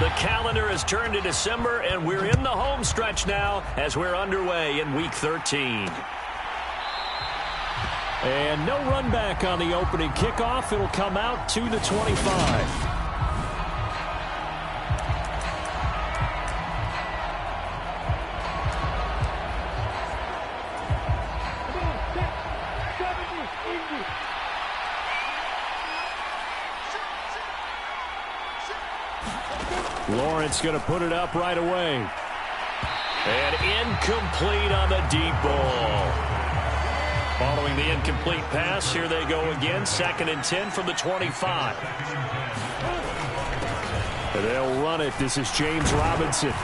The calendar has turned to December, and we're in the home stretch now as we're underway in Week 13. And no run back on the opening kickoff. It'll come out to the 25. Lawrence going to put it up right away. And incomplete on the deep ball. Following the incomplete pass, here they go again. 2nd and 10 from the 25. And they'll run it. This is James Robinson.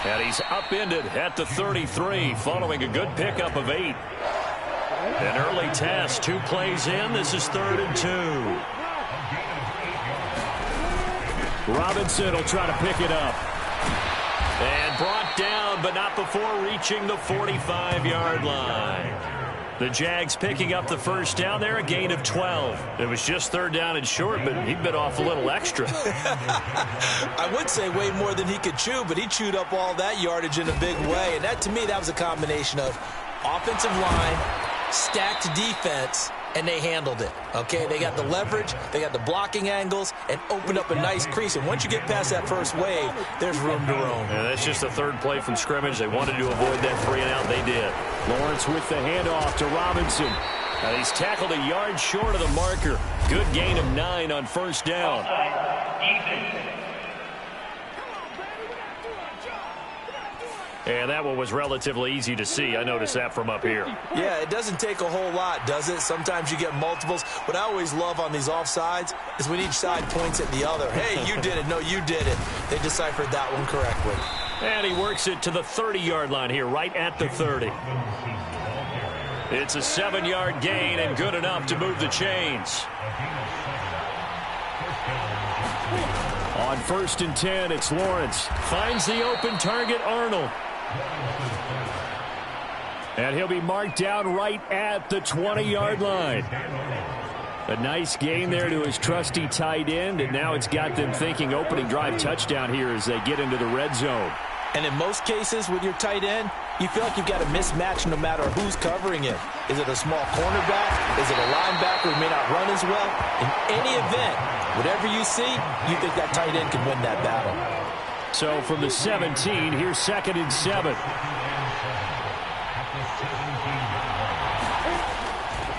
And he's upended at the 33 following a good pickup of 8. An early test, 2 plays in. This is 3rd and 2. Robinson will try to pick it up. And brought down, but not before reaching the 45-yard line. The Jags picking up the first down there, a gain of 12. It was just 3rd down and short, but he bit off a little extra. I would say way more than he could chew, but he chewed up all that yardage in a big way. And that, to me, that was a combination of offensive line, stacked defense, and they handled it, okay? They got the leverage, they got the blocking angles, and opened up a nice crease. And once you get past that first wave, there's room to roam. Yeah, that's just the 3rd play from scrimmage. They wanted to avoid that 3-and-out. They did. Lawrence with the handoff to Robinson. And he's tackled a yard short of the marker. Good gain of 9 on 1st down. And that one was relatively easy to see. I noticed that from up here. Yeah, it doesn't take a whole lot, does it? Sometimes you get multiples. What I always love on these offsides is when each side points at the other. Hey, you did it. No, you did it. They deciphered that one correctly. And he works it to the 30-yard line here, right at the 30. It's a 7-yard gain and good enough to move the chains. On 1st and 10, it's Lawrence. Finds the open target, Arnold. And he'll be marked down right at the 20-yard line. A nice gain there to his trusty tight end, and now it's got them thinking opening drive touchdown here as they get into the red zone. And in most cases with your tight end, you feel like you've got a mismatch no matter who's covering it. Is it a small cornerback? Is it a linebacker who may not run as well? In any event, whatever you see, you think that tight end can win that battle. So from the 17, here's 2nd and 7.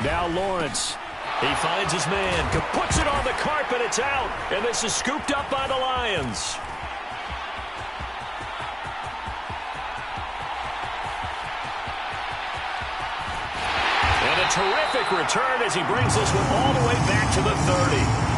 Now Lawrence. He finds his man, puts it on the carpet, it's out, and this is scooped up by the Lions. And a terrific return as he brings this one all the way back to the 30.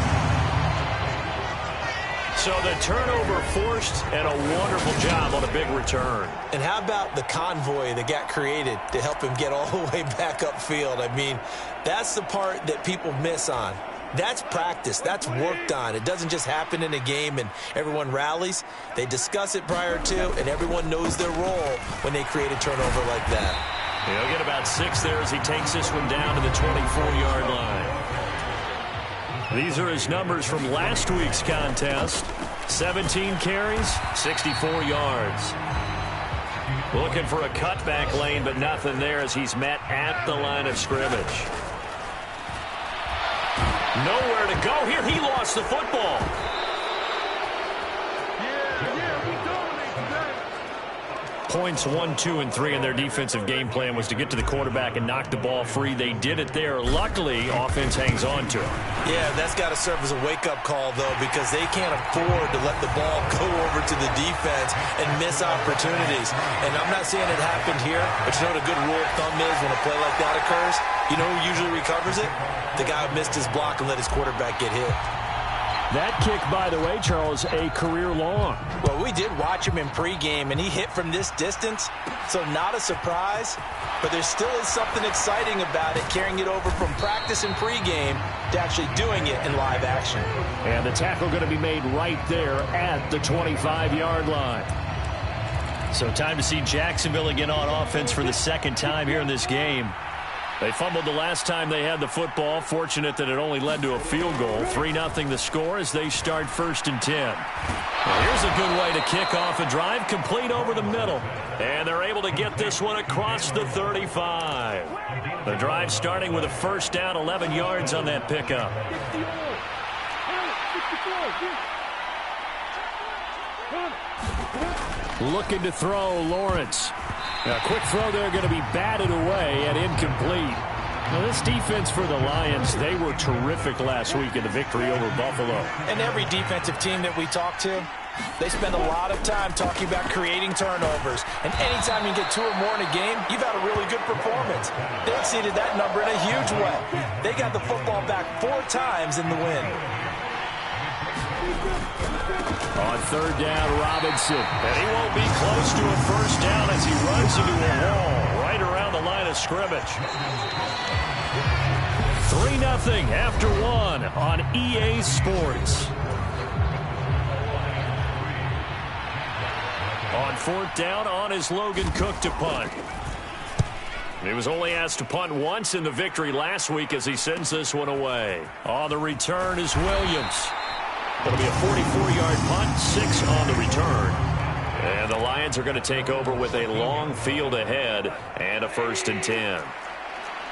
So the turnover forced and a wonderful job on a big return. And how about the convoy that got created to help him get all the way back upfield? I mean, that's the part that people miss on. That's practice. That's worked on. It doesn't just happen in a game and everyone rallies. They discuss it prior to, and everyone knows their role when they create a turnover like that. He'll get about 6 there as he takes this one down to the 24-yard line. These are his numbers from last week's contest. 17 carries, 64 yards. Looking for a cutback lane, but nothing there as he's met at the line of scrimmage. Nowhere to go here. He lost the football. Points 1, 2, and 3 in their defensive game plan was to get to the quarterback and knock the ball free. They did it there. Luckily, offense hangs on to it. Yeah, that's got to serve as a wake-up call, though, because they can't afford to let the ball go over to the defense and miss opportunities. And I'm not saying it happened here, but you know what a good rule of thumb is when a play like that occurs? You know who usually recovers it? The guy who missed his block and let his quarterback get hit. That kick, by the way, Charles, a career long. Well, we did watch him in pregame, and he hit from this distance, so not a surprise. But there still is something exciting about it, carrying it over from practice and pregame to actually doing it in live action. And the tackle going to be made right there at the 25-yard line. So time to see Jacksonville again on offense for the 2nd time here in this game. They fumbled the last time they had the football. Fortunate that it only led to a field goal. 3-0 the score as they start 1st and 10. Well, here's a good way to kick off a drive, complete over the middle. And they're able to get this one across the 35. The drive starting with a 1st down, 11 yards on that pickup. Looking to throw, Lawrence. A quick throw there, going to be batted away and incomplete. Now, this defense for the Lions, they were terrific last week in the victory over Buffalo. And every defensive team that we talk to, they spend a lot of time talking about creating turnovers. And anytime you get 2 or more in a game, you've had a really good performance. They exceeded that number in a huge way. They got the football back 4 times in the win. On 3rd down, Robinson. And he won't be close to a 1st down as he runs into a wall right around the line of scrimmage. 3-0 after 1 on EA Sports. On 4th down, on is Logan Cook to punt. He was only asked to punt once in the victory last week as he sends this one away. On the return is Williams. It'll be a 44-yard punt, 6 on the return. And the Lions are going to take over with a long field ahead and a 1st and 10.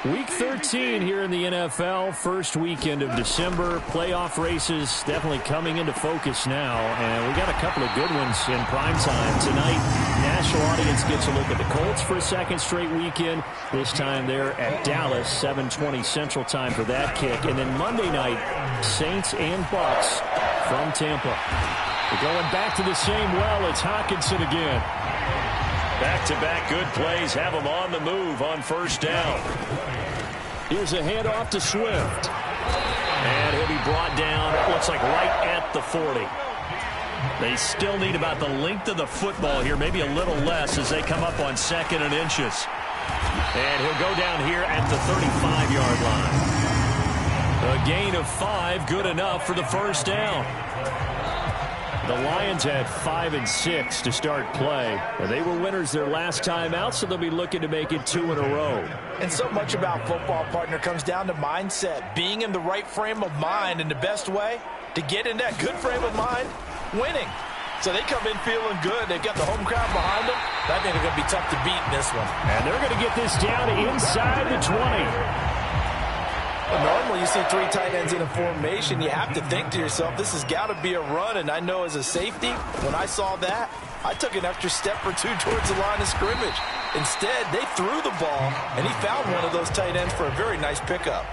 Week 13 here in the NFL, first weekend of December. Playoff races definitely coming into focus now, and we got a couple of good ones in primetime tonight. National audience gets a look at the Colts for a 2nd straight weekend. This time they're at Dallas, 7:20 Central Time for that kick. And then Monday night, Saints and Bucs from Tampa. We're going back to the same well. It's Hockenson again. Back-to-back good plays have him on the move on 1st down. Here's a handoff to Swift. And he'll be brought down, it looks like right at the 40. They still need about the length of the football here, maybe a little less as they come up on 2nd and inches. And he'll go down here at the 35-yard line. A gain of 5, good enough for the 1st down. The Lions had 5 and 6 to start play. They were winners their last time out, so they'll be looking to make it 2 in a row. And so much about football, partner, comes down to mindset. Being in the right frame of mind, and the best way to get in that good frame of mind, winning. So they come in feeling good. They've got the home crowd behind them. I think they're going to be tough to beat in this one. And they're going to get this down inside the 20. Well, normally you see 3 tight ends in a formation. You have to think to yourself, this has got to be a run. And I know as a safety, when I saw that, I took an extra step or 2 towards the line of scrimmage. Instead, they threw the ball, and he found one of those tight ends for a very nice pickup.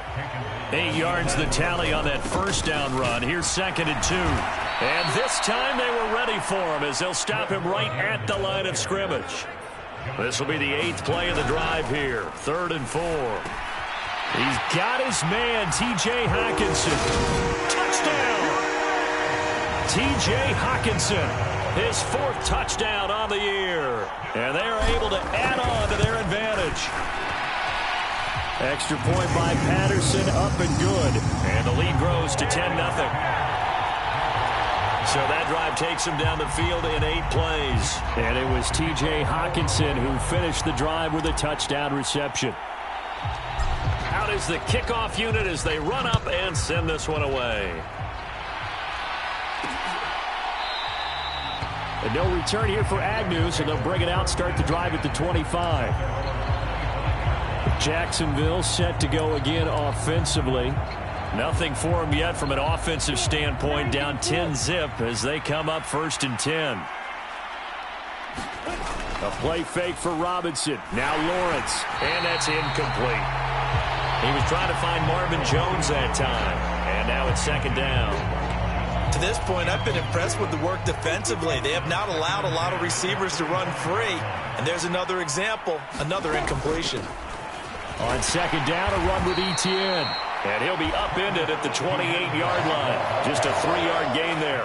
8 yards the tally on that 1st down run. Here's 2nd and 2. And this time they were ready for him as they'll stop him right at the line of scrimmage. This will be the 8th play of the drive here. 3rd and 4. He's got his man, T.J. Hockenson. Touchdown! T.J. Hockenson, his 4th touchdown on the year. And they're able to add on to their advantage. Extra point by Patterson, up and good. And the lead grows to 10-0. So that drive takes him down the field in 8 plays. And it was T.J. Hockenson who finished the drive with a touchdown reception. Out is the kickoff unit as they run up and send this one away. And no return here for Agnew, so they'll bring it out, start the drive at the 25. Jacksonville set to go again offensively. Nothing for them yet from an offensive standpoint, down 10-zip as they come up 1st and 10. A play fake for Robinson. Now Lawrence, and that's incomplete. He was trying to find Marvin Jones that time, and now it's 2nd down. To this point, I've been impressed with the work defensively. They have not allowed a lot of receivers to run free. And there's another example, another incompletion. On 2nd down, a run with Etienne. And he'll be upended at the 28-yard line. Just a 3-yard gain there.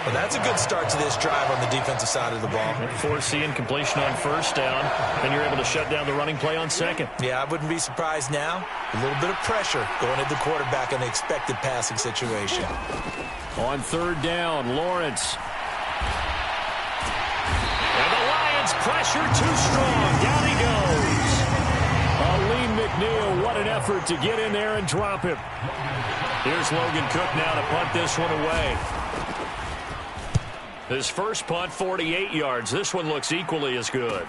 Well, that's a good start to this drive on the defensive side of the ball. Foreseeing completion on 1st down, and you're able to shut down the running play on 2nd. Yeah, I wouldn't be surprised now. A little bit of pressure going at the quarterback in the expected passing situation. On 3rd down, Lawrence. And the Lions pressure too strong. Down he goes. Aleem McNeil, what an effort to get in there and drop him. Here's Logan Cook now to punt this one away. His first punt, 48 yards. This one looks equally as good.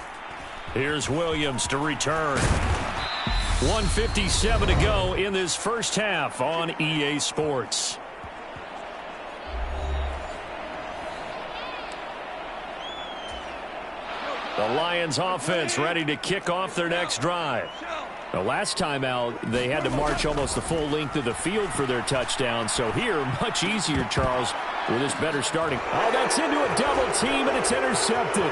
Here's Williams to return. 1:57 to go in this first half on EA Sports. The Lions offense ready to kick off their next drive. The last time out, they had to march almost the full length of the field for their touchdown. So here, much easier, Charles, with this better starting. Oh, that's into a double team, and it's intercepted.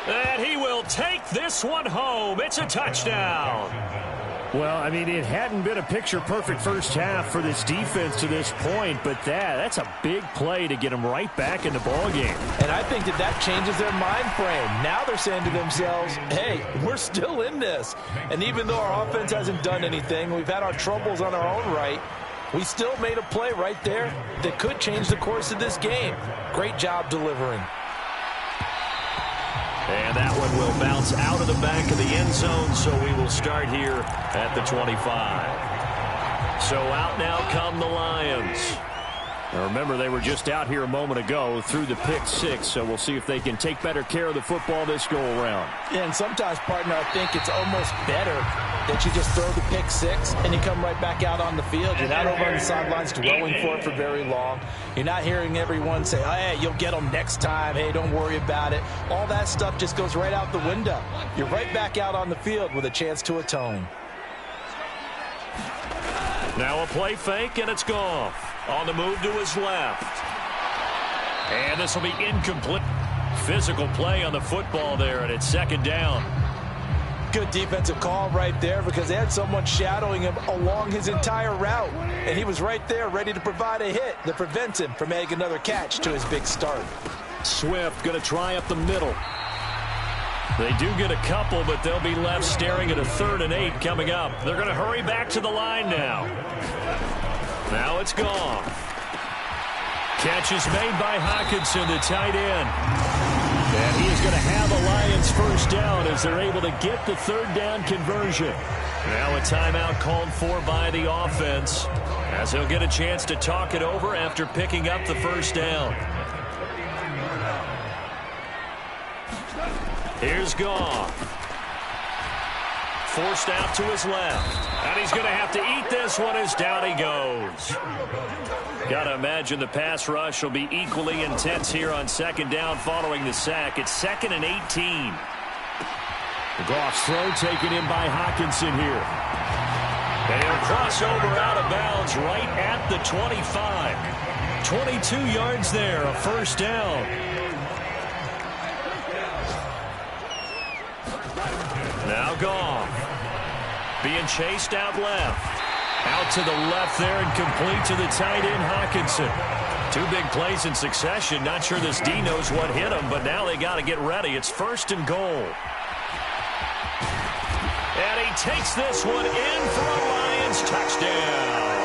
And he will take this one home. It's a touchdown. Well, I mean, it hadn't been a picture-perfect first half for this defense to this point, but that's a big play to get them right back in the ballgame. And I think that changes their mind frame. Now they're saying to themselves, hey, we're still in this. And even though our offense hasn't done anything, we've had our troubles on our own right, we still made a play right there that could change the course of this game. Great job delivering. And that one will bounce out of the back of the end zone, so we will start here at the 25. So out now come the Lions. Now remember, they were just out here a moment ago through the pick six, so we'll see if they can take better care of the football this go-around. Yeah, and sometimes, partner, I think it's almost better that you just throw the pick six and you come right back out on the field. You're not over on the sidelines dwelling for it for very long. You're not hearing everyone say, oh, hey, you'll get them next time. Hey, don't worry about it. All that stuff just goes right out the window. You're right back out on the field with a chance to atone. Now a play fake, and it's Goff. On the move to his left. And this will be incomplete. Physical play on the football there, and it's second down. Good defensive call right there because they had someone shadowing him along his entire route. And he was right there ready to provide a hit that prevents him from making another catch to his big start. Swift going to try up the middle. They do get a couple, but they'll be left staring at a 3rd and 8 coming up. They're going to hurry back to the line now. Now it's Goff. Catch is made by Hockenson, the tight end. And he is going to have a Lions first down as they're able to get the 3rd down conversion. Now a timeout called for by the offense as he'll get a chance to talk it over after picking up the first down. Here's Goff. Forced out to his left. And he's going to have to eat this one as down he goes. Got to imagine the pass rush will be equally intense here on second down following the sack. It's 2nd and 18. Goff's throw taken in by Hockenson here. And he'll cross over out of bounds right at the 25. 22 yards there, a first down. Now Goff. Being chased out left. Out to the left there and complete to the tight end, Hockenson. 2 big plays in succession. Not sure this D knows what hit him, but now they got to get ready. It's 1st and goal. And he takes this one in for a Lions touchdown.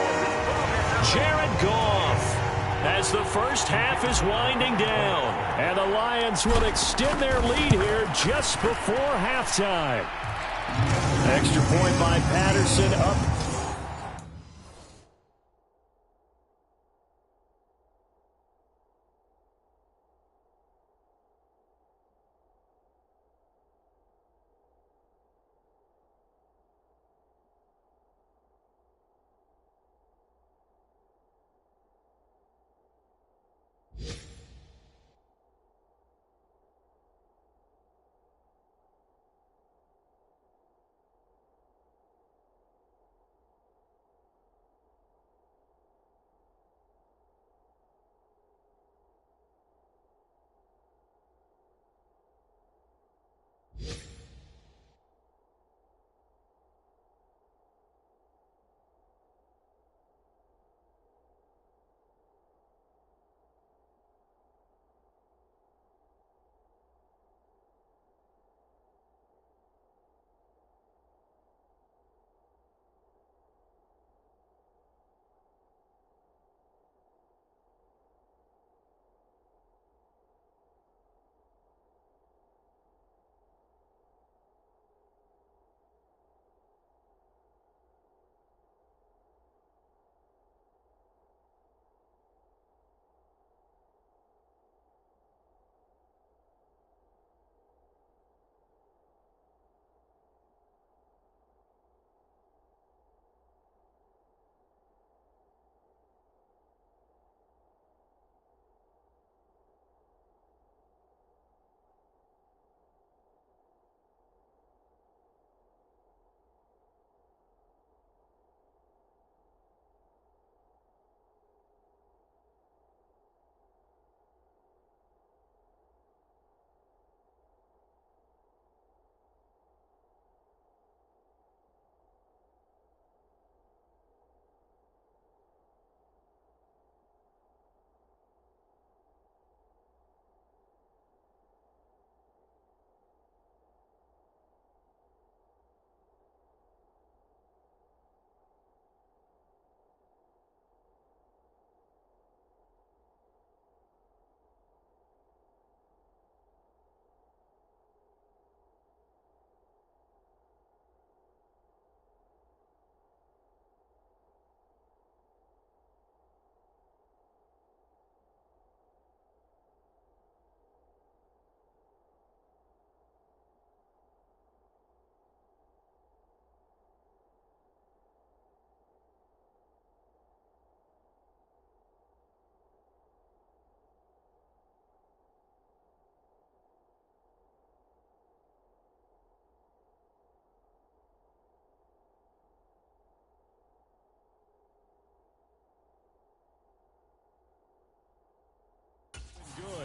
Jared Goff as the first half is winding down. And the Lions will extend their lead here just before halftime. Extra point by Patterson up.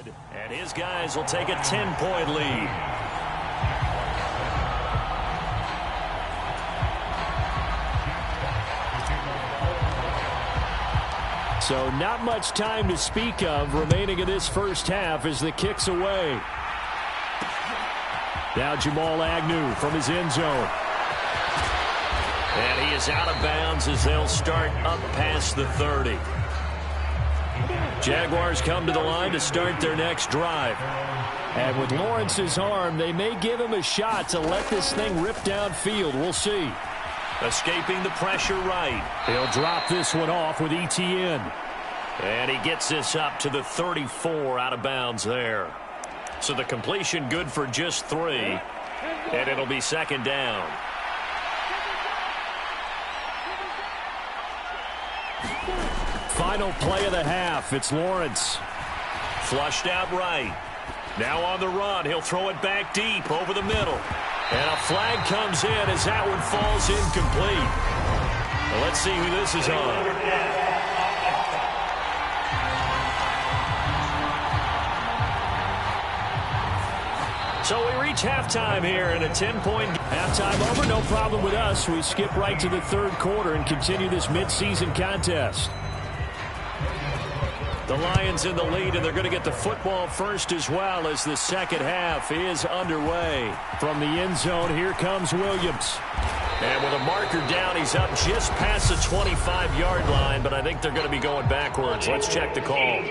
good. And his guys will take a 10-point lead. So not much time to speak of remaining in this first half as the kick's away. Now Jamal Agnew from his end zone. And he is out of bounds as they'll start up past the 30. Jaguars come to the line to start their next drive. And with Lawrence's arm, they may give him a shot to let this thing rip downfield. We'll see. Escaping the pressure right. He'll drop this one off with ETN. And he gets this up to the 34 out of bounds there. So the completion good for just 3. And it'll be second down. Final play of the half. It's Lawrence. Flushed out right. Now on the run. He'll throw it back deep over the middle. And a flag comes in as that one falls incomplete. Well, let's see who this is on. So we reach halftime here in a 10-point. Halftime over, no problem with us. We skip right to the third quarter and continue this midseason contest. The Lions in the lead, and they're going to get the football first as well as the second half is underway. From the end zone, here comes Williams. And with a marker down, he's up just past the 25-yard line, but I think they're going to be going backwards. Let's check the call.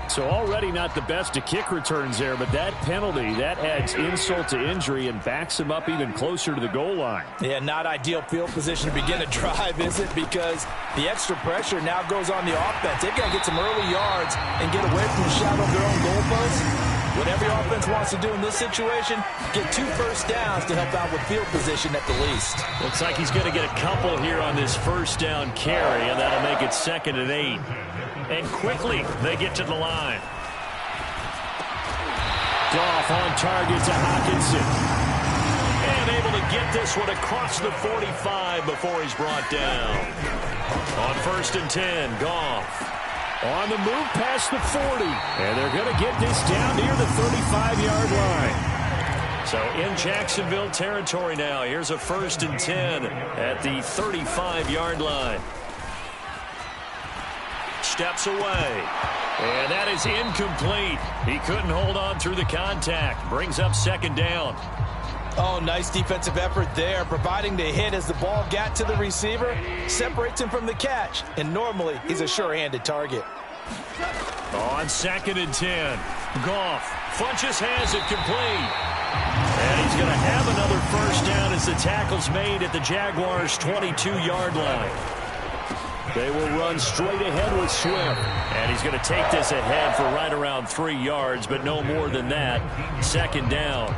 So already not the best of kick returns there, but that penalty, that adds insult to injury and backs him up even closer to the goal line. Yeah, not ideal field position to begin a drive, is it? Because the extra pressure now goes on the offense. They've got to get some early yards and get away from the shadow of their own goalposts. What every offense wants to do in this situation, get 2 first downs to help out with field position at the least. Looks like he's going to get a couple here on this first down carry, and that'll make it 2nd and 8. And quickly, they get to the line. Goff on target to Hockenson. And able to get this one across the 45 before he's brought down. On 1st and 10, Goff. On the move past the 40. And they're going to get this down near the 35-yard line. So in Jacksonville territory now. Here's a 1st and 10 at the 35-yard line. Steps away. And that is incomplete. He couldn't hold on through the contact. Brings up 2nd down. Oh, nice defensive effort there, providing the hit as the ball got to the receiver, separates him from the catch, and normally he's a sure-handed target. On 2nd and 10, Goff. Funches has it complete. And he's going to have another first down as the tackle's made at the Jaguars' 22-yard line. They will run straight ahead with Swift. And he's going to take this ahead for right around 3 yards, but no more than that. 2nd down.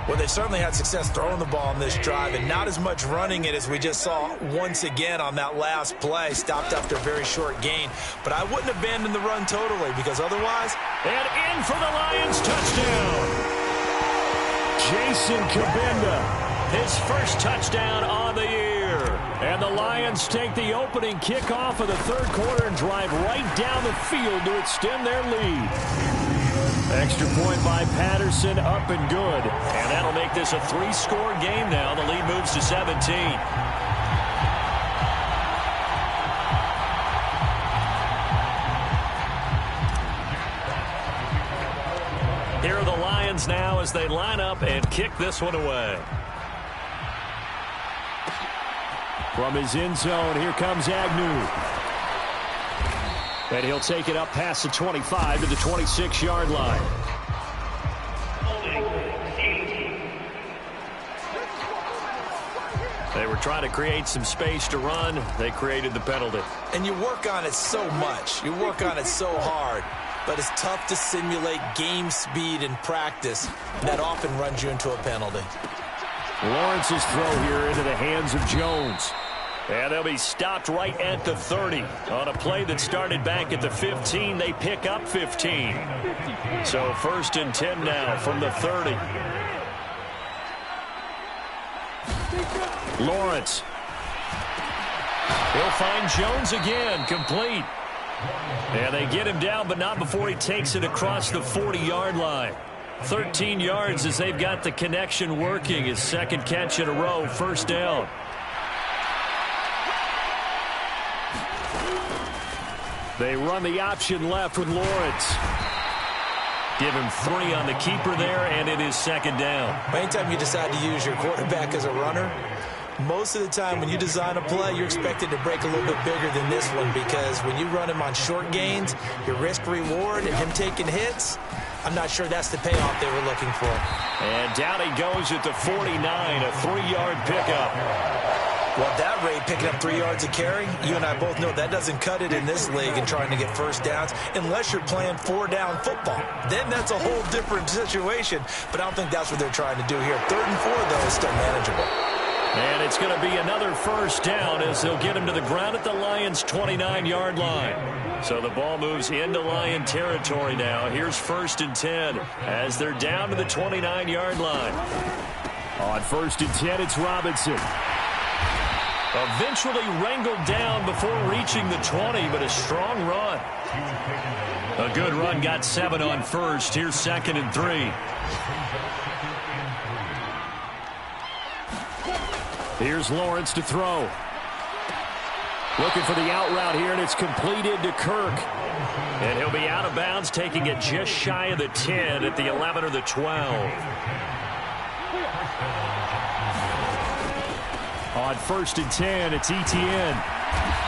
Well, they certainly had success throwing the ball on this drive and not as much running it as we just saw once again on that last play. Stopped after a very short gain. But I wouldn't abandon the run totally because otherwise... And in for the Lions touchdown. Jason Kabinda. His first touchdown on the year. And the Lions take the opening kickoff of the third quarter and drive right down the field to extend their lead. Extra point by Patterson, up and good. And that'll make this a 3-score game now. The lead moves to 17. Here are the Lions now as they line up and kick this one away. From his end zone, here comes Agnew. And he'll take it up past the 25 to the 26-yard line. They were trying to create some space to run. They created the penalty. And you work on it so much. You work on it so hard. But it's tough to simulate game speed in practice. That often runs you into a penalty. Lawrence's throw here into the hands of Jones. And they'll be stopped right at the 30. On a play that started back at the 15, they pick up 15. So 1st and 10 now from the 30. He'll find Jones again, complete. And they get him down, but not before he takes it across the 40-yard line. 13 yards as they've got the connection working. His second catch in a row, first down. They run the option left with Lawrence. Give him 3 on the keeper there, and it is second down. Anytime you decide to use your quarterback as a runner, most of the time when you design a play, you're expected to break a little bit bigger than this one, because when you run him on short gains, your risk-reward and him taking hits, I'm not sure that's the payoff they were looking for. And down he goes at the 49, a 3-yard pickup. Well, at that rate, picking up 3 yards a carry, you and I both know that doesn't cut it in this league and trying to get first downs unless you're playing 4-down football. Then that's a whole different situation, but I don't think that's what they're trying to do here. 3rd and 4, though, is still manageable. And it's going to be another first down as they'll get him to the ground at the Lions' 29-yard line. So the ball moves into Lion territory now. Here's 1st and 10 as they're down to the 29-yard line. On 1st and 10, it's Robinson. Eventually wrangled down before reaching the 20, but a strong run. A good run, got 7 on 1st. Here's 2nd and 3. Here's Lawrence to throw. Looking for the out route here, and it's completed to Kirk. And he'll be out of bounds, taking it just shy of the 10 at the 11 or the 12. On 1st and 10, it's Etienne.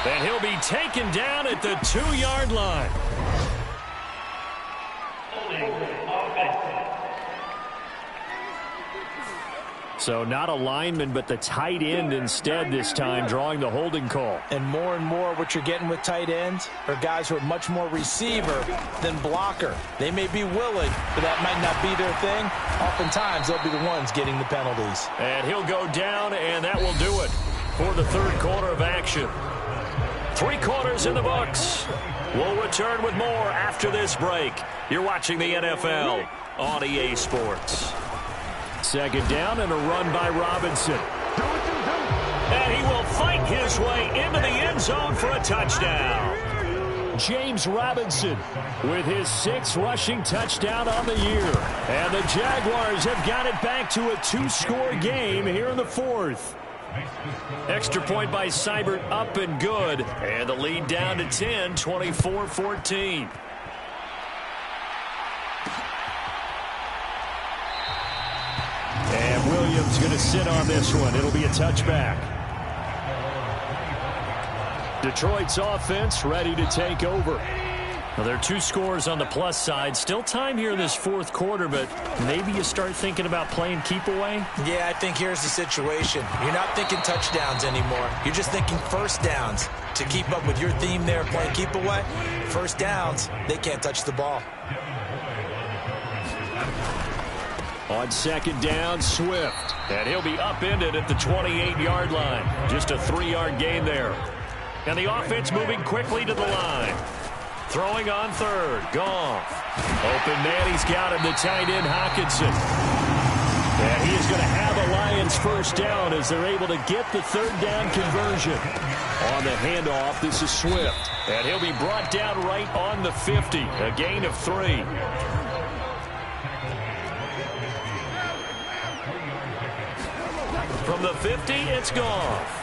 And he'll be taken down at the 2-yard line. So not a lineman, but the tight end instead this time, drawing the holding call. And more what you're getting with tight ends are guys who are much more receiver than blocker. They may be willing, but that might not be their thing. Oftentimes, they'll be the ones getting the penalties. And he'll go down, and that will do it for the 3rd quarter of action. 3 quarters in the books. We'll return with more after this break. You're watching the NFL on EA Sports. 2nd down and a run by Robinson. And he will fight his way into the end zone for a touchdown. James Robinson with his 6th rushing touchdown on the year. And the Jaguars have got it back to a 2-score game here in the 4th. Extra point by Seibert, up and good. And the lead down to 10, 24-14. And Williams going to sit on this one. It'll be a touchback. Detroit's offense ready to take over. Well, there are 2 scores on the plus side. Still time here in this 4th quarter, but maybe you start thinking about playing keep away? Yeah, I think here's the situation. You're not thinking touchdowns anymore. You're just thinking first downs. To keep up with your theme there, playing keep away, first downs, they can't touch the ball. On 2nd down, Swift. And he'll be upended at the 28-yard line. Just a 3-yard gain there. And the offense moving quickly to the line. Throwing on 3rd, Goff. Open man, he's got him, the tight end, Hockenson. And he is going to have a Lions first down as they're able to get the 3rd down conversion. On the handoff, this is Swift. And he'll be brought down right on the 50, a gain of 3. From the 50, it's Goff.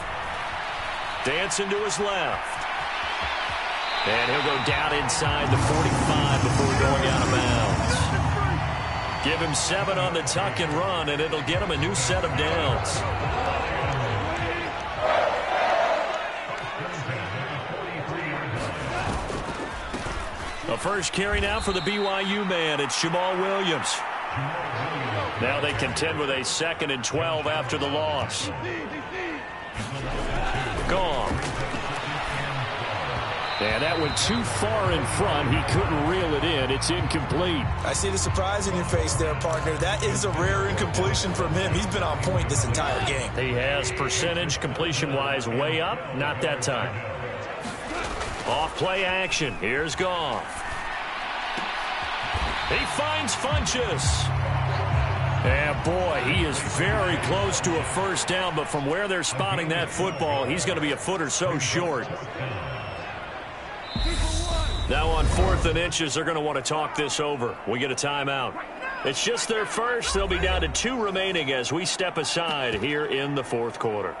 Dancing to his left. And he'll go down inside the 45 before going out of bounds. Give him 7 on the tuck and run, and it'll get him a new set of downs. The first carry now for the BYU man. It's Jamal Williams. Now they contend with a 2nd and 12 after the loss. Gone. And that went too far in front. He couldn't reel it in. It's incomplete. I see the surprise in your face there, partner. That is a rare incompletion from him. He's been on point this entire game. He has percentage completion-wise way up. Not that time. Off play action. Here's Goff. He finds Funchess. And boy, he is very close to a first down, but from where they're spotting that football, he's going to be a foot or so short. Now on 4th and inches, they're going to want to talk this over. We get a timeout. It's just their first. They'll be down to 2 remaining as we step aside here in the 4th quarter.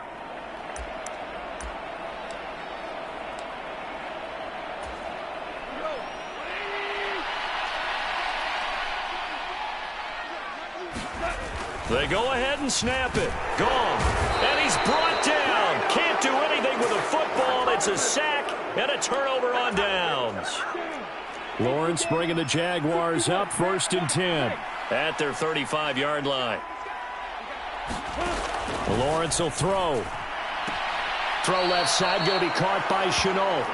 They go ahead and snap it. Gone. And he's brought down. Can't do anything with a football. It's a sack and a turnover on downs. Lawrence bringing the Jaguars up 1st and 10. At their 35-yard line. Lawrence will throw. Throw left side, going to be caught by Shenault.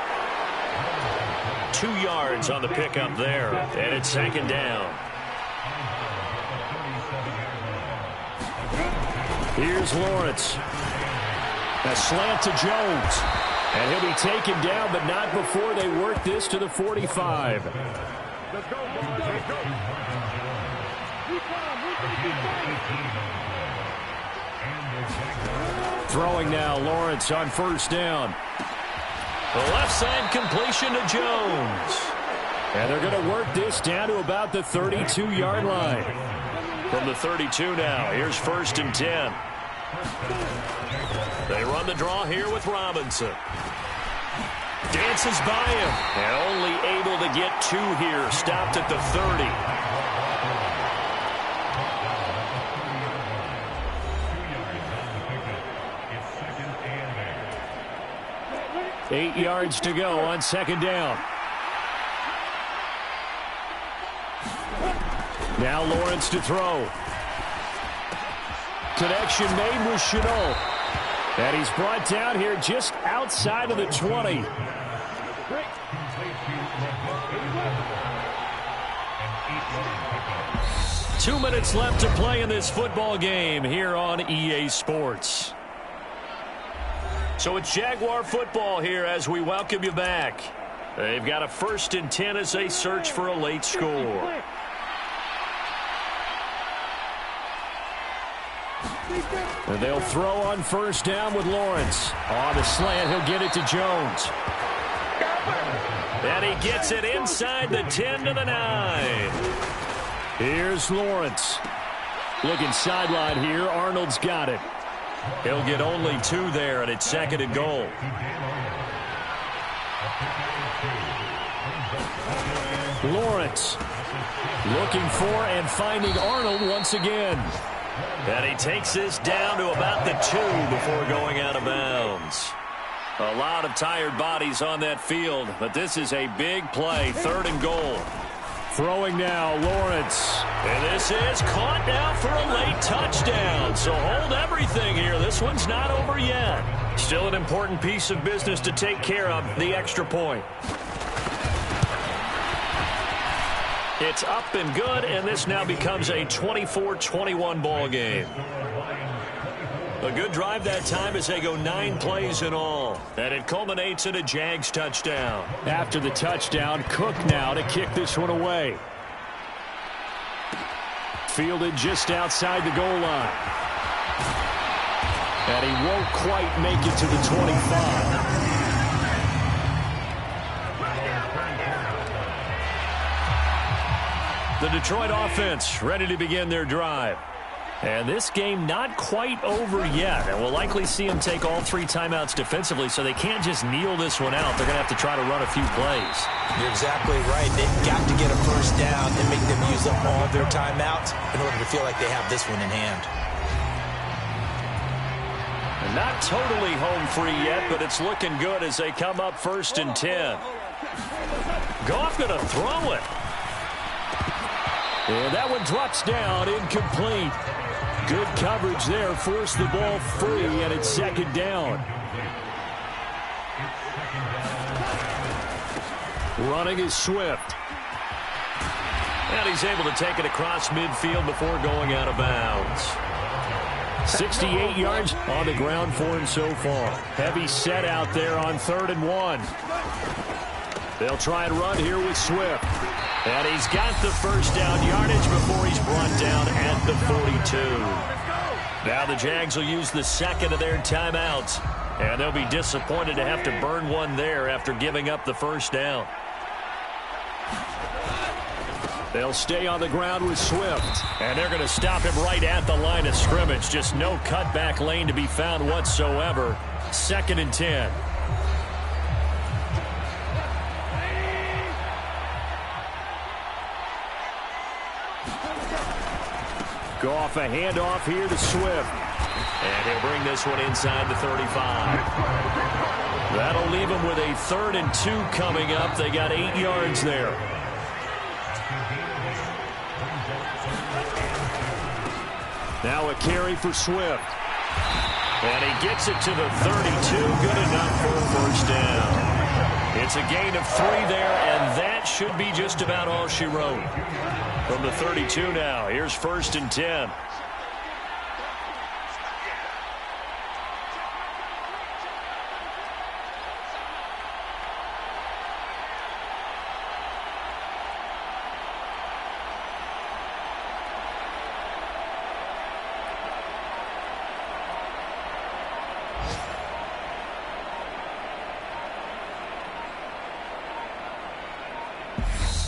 2 yards on the pickup there. And it's 2nd down. Here's Lawrence. A slant to Jones. And he'll be taken down, but not before they work this to the 45. Let's go, boys. Let's go. Throwing now, Lawrence on 1st down. The left side completion to Jones. And they're going to work this down to about the 32-yard line. From the 32 now, here's 1st and 10. They run the draw here with Robinson. Dances by him. And only able to get 2 here. Stopped at the 30. 8 yards to go on 2nd down. Now Lawrence to throw. Connection made with Shenault. And he's brought down here just outside of the 20. Two minutes left to play in this football game here on EA Sports. So it's Jaguar football here as we welcome you back. They've got a 1st and 10 as they search for a late score. And they'll throw on 1st down with Lawrence. On the slant, he'll get it to Jones. And he gets it inside the 10 to the 9. Here's Lawrence. Looking sideline here. Arnold's got it. He'll get only 2 there, and it's 2nd and goal. Lawrence looking for and finding Arnold once again. And he takes this down to about the 2 before going out of bounds. A lot of tired bodies on that field, but this is a big play, 3rd and goal. Throwing now, Lawrence. And this is caught now for a late touchdown. So hold everything here. This one's not over yet. Still an important piece of business to take care of, the extra point. It's up and good, and this now becomes a 24-21 ball game. A good drive that time as they go 9 plays in all. And it culminates in a Jags touchdown. After the touchdown, Cook now to kick this one away. Fielded just outside the goal line. And he won't quite make it to the 25. The Detroit offense ready to begin their drive. And this game not quite over yet. And we'll likely see them take all 3 timeouts defensively, so they can't just kneel this one out. They're going to have to try to run a few plays. You're exactly right. They've got to get a first down and make them use up all of their timeouts in order to feel like they have this one in hand. And not totally home free yet, but it's looking good as they come up 1st and 10. Goff going to throw it. And that one drops down, incomplete. Good coverage there, forced the ball free, and it's 2nd down. Running is Swift. And he's able to take it across midfield before going out of bounds. 68 yards on the ground for him so far. Heavy set out there on 3rd and 1. They'll try and run here with Swift. And he's got the first down yardage before he's brought down at the 42. Now the Jags will use the second of their timeouts. And they'll be disappointed to have to burn one there after giving up the first down. They'll stay on the ground with Swift. And they're going to stop him right at the line of scrimmage. Just no cutback lane to be found whatsoever. 2nd and 10. Go off a handoff here to Swift. And he'll bring this one inside the 35. That'll leave him with a 3rd and 2 coming up. They got 8 yards there. Now a carry for Swift. And he gets it to the 32. Good enough for a first down. It's a gain of 3 there, and that should be just about all she wrote. From the 32 now, here's 1st and 10.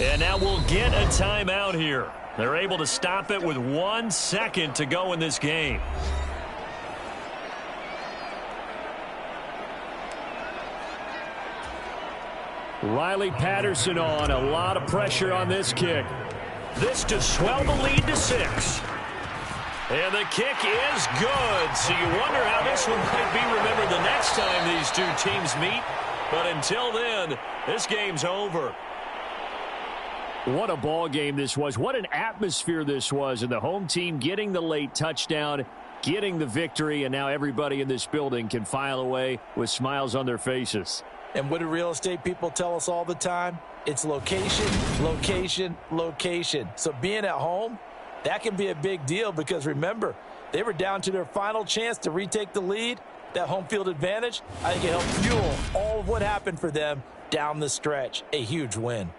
And now we'll get a timeout here. They're able to stop it with 1 second to go in this game. Riley Patterson on. A lot of pressure on this kick. This to swell the lead to 6. And the kick is good. So you wonder how this one might be remembered the next time these two teams meet. But until then, this game's over. What a ball game this was. What an atmosphere this was. And the home team getting the late touchdown, getting the victory, and now everybody in this building can file away with smiles on their faces. And what do real estate people tell us all the time? It's location, location, location. So being at home, that can be a big deal because, remember, they were down to their final chance to retake the lead. That home field advantage, I think it helped fuel all of what happened for them down the stretch. A huge win.